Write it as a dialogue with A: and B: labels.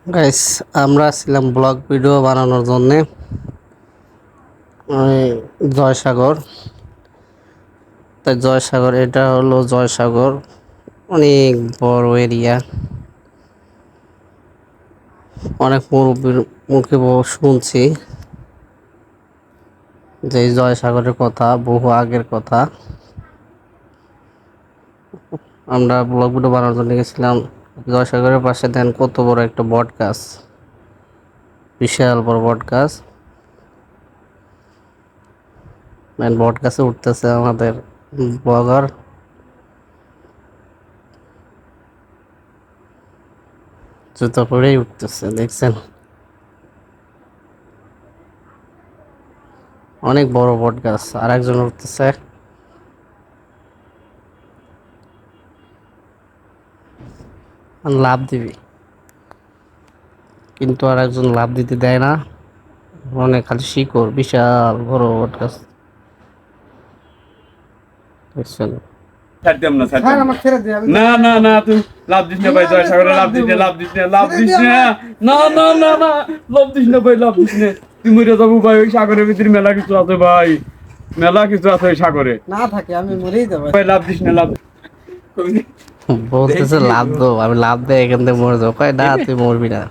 A: Guys, আমরা ছিলাম blog video বানানোর জন্যে জয়সাগর। তাই জয়সাগর, এটা হলো জয়সাগর, অনেক বড় এরিয়া। অনেক মুরব্বীর মুখে শুনছি যে এই জয়সাগরের কথা, বহু আগের কথা। আমরা ব্লগ ভিডিও বানানোর জন্য গেছিলাম জয়সাগরের পাশে। দেন কত বড় একটা বট গাছ, বিশাল বড় বট গাছ। বট গাছে উঠতেছে আমাদের ব্লগার। জুতো পরেই উঠতেছে, দেখছেন? অনেক বড় বট গাছ। আর একজন উঠতেছে, লাভ দিবি, কিন্তু আর একজন লাভ দিতে দেয় না। অনেক খালি শিকড়, বিশাল বড় বট গাছ, দেখছেন?
B: না না না তুই লাভ দিস না ভাই, জয়সাগরে লাভ দিস না, লাভ দিস না, লাভ দিস না, না না না না, লাভ দিস না ভাই, লাভ দিস না। তুই মরে যাবো ভাই, ওই সাগরের ভিতরে মেলা কিছু আছে ভাই, মেলা কিছু আছে ওই সাগরে।
C: না থাকে আমি মরেই যাবো
B: ভাই লাভ দিস না, লাভ।
A: বলতেছে লাভ দো, আমি লাভ দেয় এখান থেকে মরে যাবো। কয় না, তুই মরবি না।